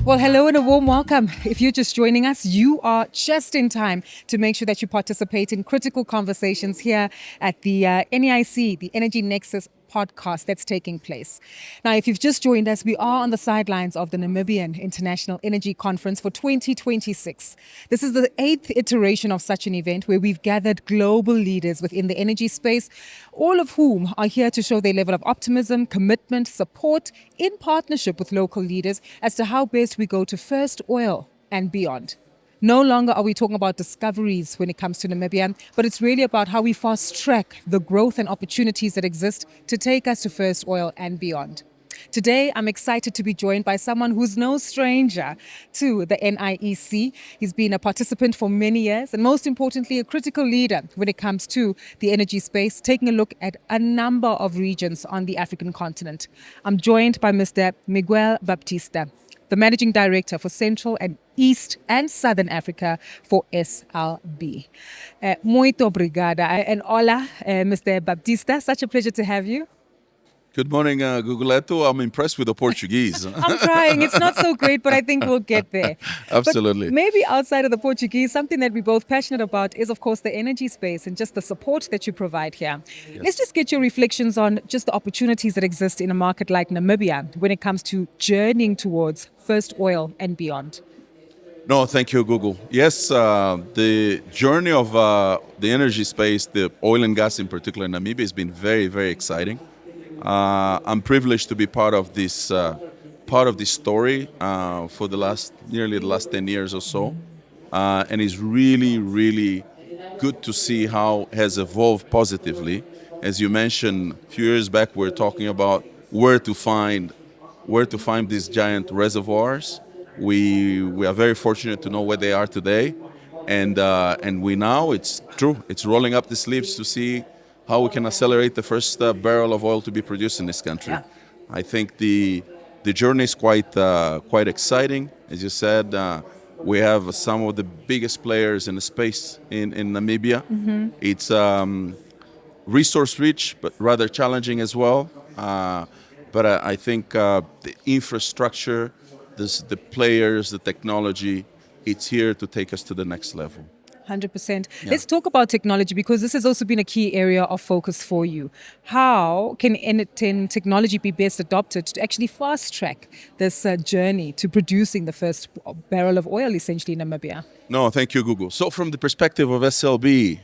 Well, hello and a warm welcome. If you're just joining us, you are just in time to make sure that you participate in critical conversations here at the NEIC, the Energy Nexus podcast that's taking place. Now, if you've just joined us, we are on the sidelines of the Namibian International Energy Conference for 2026. This is the 8th iteration of such an event where we've gathered global leaders within the energy space, all of whom are here to show their level of optimism, commitment, support in partnership with local leaders as to how best we go to first oil and beyond. No longer are we talking about discoveries when it comes to Namibia, but it's really about how we fast track the growth and opportunities that exist to take us to first oil and beyond. Today, I'm excited to be joined by someone who's no stranger to the NIEC. He's been a participant for many years and most importantly, a critical leader when it comes to the energy space, taking a look at a number of regions on the African continent. I'm joined by Mr. Miguel Baptista, the Managing Director for Central and East and Southern Africa for SLB. Muito obrigada. And hola, Mr. Baptista. Such a pleasure to have you. Good morning, Guguleto. I'm impressed with the Portuguese. I'm trying. It's not so great, but I think we'll get there. Absolutely. But maybe outside of the Portuguese, something that we're both passionate about is, of course, the energy space and just the support that you provide here. Yes. Let's just get your reflections on just the opportunities that exist in a market like Namibia when it comes to journeying towards first oil and beyond. No, thank you, Google. Yes, the journey of the energy space, the oil and gas in particular in Namibia, has been very, very exciting. I'm privileged to be part of this story for nearly the last 10 years or so, and it's really, really good to see how it has evolved positively. As you mentioned, a few years back, we were talking about where to find these giant reservoirs. We are very fortunate to know where they are today, and we now, it's true, it's rolling up the sleeves to see how we can accelerate the first barrel of oil to be produced in this country. Yeah. I think the journey is quite exciting. As you said, we have some of the biggest players in the space in Namibia. Mm-hmm. It's resource rich, but rather challenging as well. But I think the infrastructure, the players, the technology, it's here to take us to the next level. 100%. Yeah. Let's talk about technology because this has also been a key area of focus for you. How can technology be best adopted to actually fast track this journey to producing the first barrel of oil essentially in Namibia? No, thank you, Google. So from the perspective of SLB,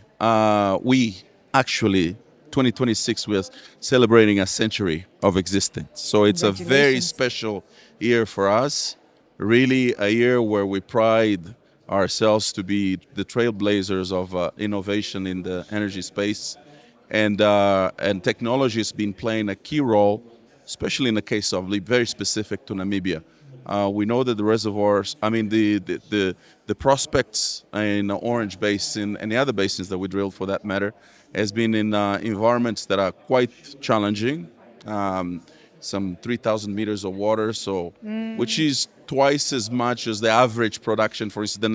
we actually, 2026, we're celebrating a century of existence. So it's a very special year for us, really a year where we pride ourselves to be the trailblazers of innovation in the energy space, and technology has been playing a key role, especially in the case of very specific to Namibia. We know that the reservoirs, the prospects in the Orange Basin and the other basins that we drilled for that matter, has been in environments that are quite challenging. Some 3,000 meters of water, which is twice as much as the average production, for instance, the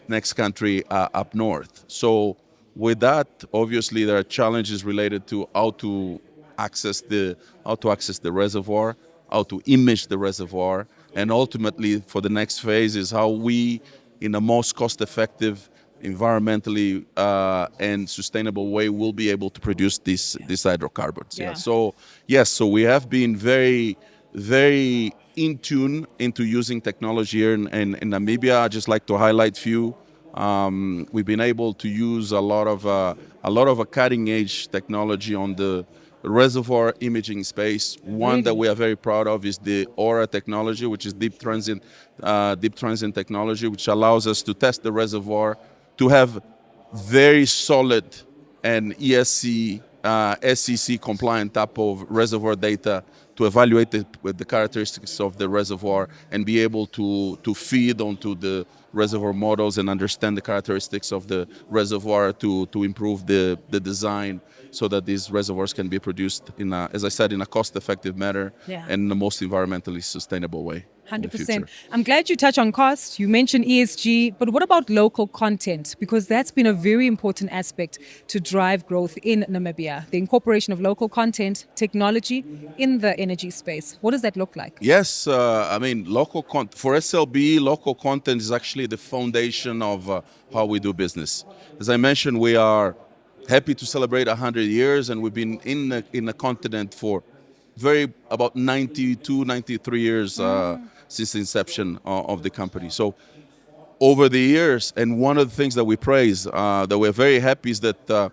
next country up north. So with that, obviously, there are challenges related to how to access the reservoir, how to image the reservoir, and ultimately, for the next phase, is how we, in the most cost-effective, environmentally and sustainable way, will be able to produce these hydrocarbons. Yeah. So yes, so we have been very, very in tune into using technology here in Namibia. I'd just like to highlight a few. We've been able to use a lot of cutting edge technology on the reservoir imaging space. One that we are very proud of is the Aura technology, which is deep transient technology, which allows us to test the reservoir, to have very solid and SEC compliant type of reservoir data to evaluate the characteristics of the reservoir and be able to feed onto the reservoir models and understand the characteristics of the reservoir to improve the design so that these reservoirs can be produced as I said, in a cost-effective manner and in the most environmentally sustainable way. in the 100%. future. I'm glad you touch on cost. You mentioned ESG, but what about local content? Because that's been a very important aspect to drive growth in Namibia. The incorporation of local content, technology in the energy space. What does that look like? Yes, I mean, for SLB, local content is actually the foundation of how we do business. As I mentioned, we are happy to celebrate 100 years, and we've been in the continent for about 92, 93 years since the inception of the company. So over the years, and one of the things that we praise, that we're very happy is that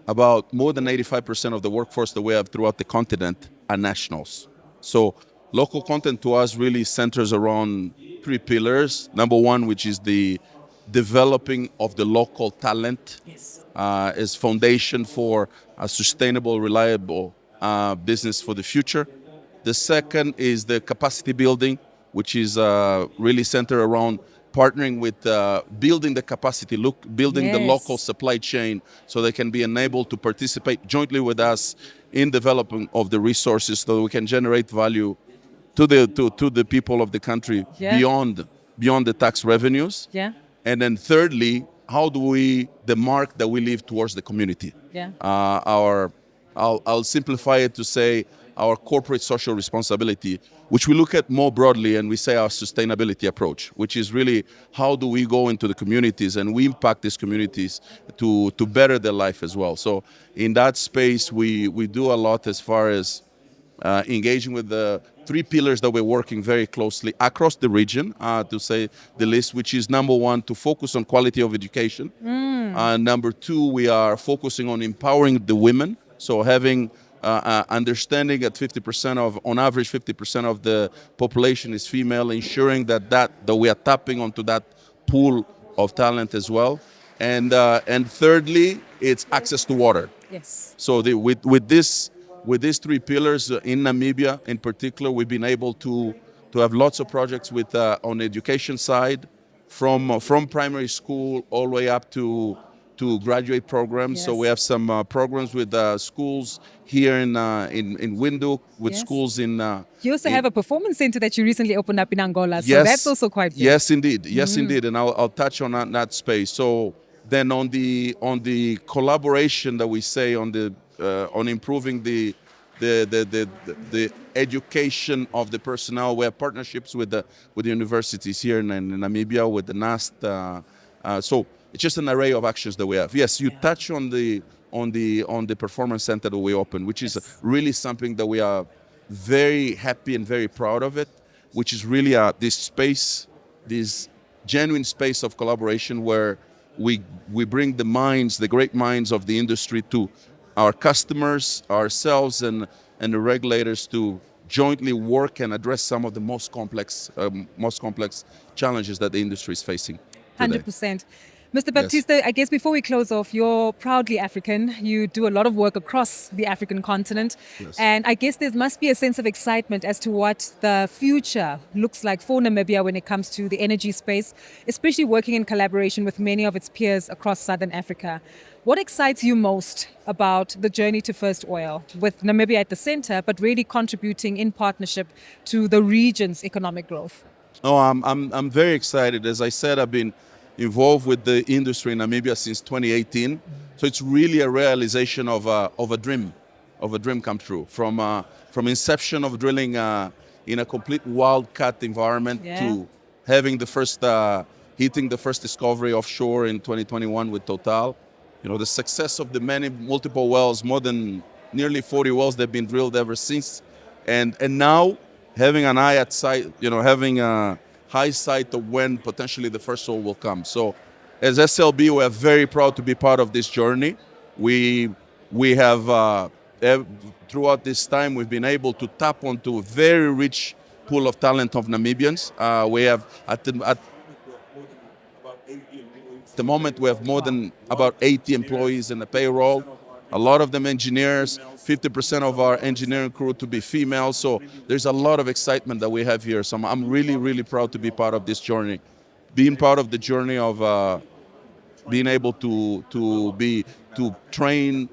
about more than 85% of the workforce that we have throughout the continent are nationals. So local content to us really centers around three pillars. Number one, which is the developing of the local talent, Yes. as foundation for a sustainable, reliable business for the future. The second is the capacity building, which is really centered around partnering with building the capacity, building the local Yes. supply chain so they can be enabled to participate jointly with us in developing of the resources so that we can generate value to the people of the country Yeah. beyond the tax revenues. Yeah. And then thirdly, how do we, the mark that we leave towards the community? Yeah. I'll simplify it to say our corporate social responsibility, which we look at more broadly and we say our sustainability approach, which is really how do we go into the communities and we impact these communities to better their life as well. So in that space, we do a lot as far as engaging with the three pillars that we're working very closely across the region, to say the least, which is number one, to focus on quality of education. Number two, we are focusing on empowering the women. So having understanding that on average, 50% of the population is female, ensuring that we are tapping onto that pool of talent as well. And thirdly, it's access to water. Yes. So with these three pillars in Namibia in particular, we've been able to have lots of projects with on the education side, from primary school all the way up to graduate programs. Yes. So we have some programs with schools here in Windhoek, with Yes. schools in. You also in- have a performance center that you recently opened up in Angola. So Yes, that's also quite big. yes, indeed. Yes, indeed. And I'll touch on that space. So then on the collaboration that we say on improving the education of the personnel, we have partnerships with the universities here in Namibia, with the NAST. So it's just an array of actions that we have. Yes, you touch on the performance center that we opened, which is really something that we are very happy and very proud of it, which is really this space, this genuine space of collaboration where we bring the great minds of the industry to our customers, ourselves, and the regulators to jointly work and address some of the most complex challenges that the industry is facing today. 100%. Mr. Baptista, I guess before we close off, you're proudly African. You do a lot of work across the African continent. Yes. And I guess there must be a sense of excitement as to what the future looks like for Namibia when it comes to the energy space, especially working in collaboration with many of its peers across Southern Africa. What excites you most about the journey to first oil, with Namibia at the center, but really contributing in partnership to the region's economic growth? Oh, I'm very excited. As I said, I've been involved with the industry in Namibia since 2018. So it's really a realization of a dream come true. From inception of drilling in a complete wildcat environment to having hitting the first discovery offshore in 2021 with Total. You know, the success of the multiple wells, more than nearly 40 wells that have been drilled ever since. And now having an eye at sight, having a high sight of when potentially the first oil will come. So as SLB, we are very proud to be part of this journey. We have, throughout this time, we've been able to tap onto a very rich pool of talent of Namibians. We have, at the moment, we have more than about 80 employees in the payroll. A lot of them engineers, 50% of our engineering crew to be female. So there's a lot of excitement that we have here. So I'm really, really proud to be part of this journey. Being part of the journey of being able to train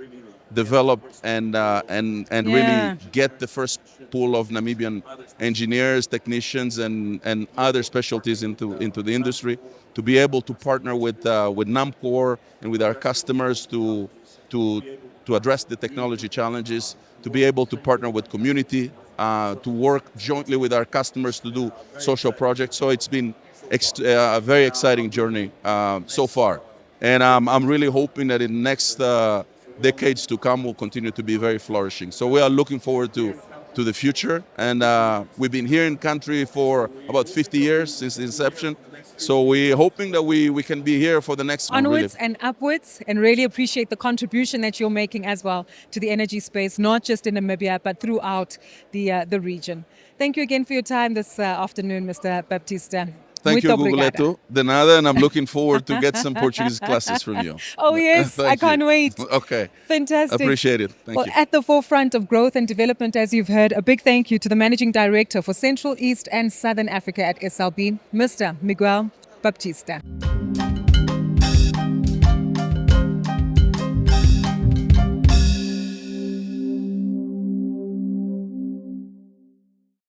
develop and Yeah. really get the first pool of Namibian engineers, technicians, and other specialties into the industry, to be able to partner with NAMCOR and with our customers to to address the technology challenges, to be able to partner with community, to work jointly with our customers to do social projects. So it's been a very exciting journey so far. And I'm really hoping that in the next decades to come will continue to be very flourishing. So we are looking forward to the future. And we've been here in country for about 50 years since the inception. So we're hoping that we can be here for the next one. Onwards and upwards, and really appreciate the contribution that you're making as well to the energy space, not just in Namibia, but throughout the region. Thank you again for your time this afternoon, Mr. Baptista. Thank you, Muito obrigada. Guguleto. De nada, and I'm looking forward to get some Portuguese classes from you. Oh, yes, I Thank can't you. wait. Okay. Fantastic. Appreciate it. Thank Well, you. at the forefront of growth and development, as you've heard, a big thank you to the Managing Director for Central, East and Southern Africa at SLB, Mr. Miguel Baptista.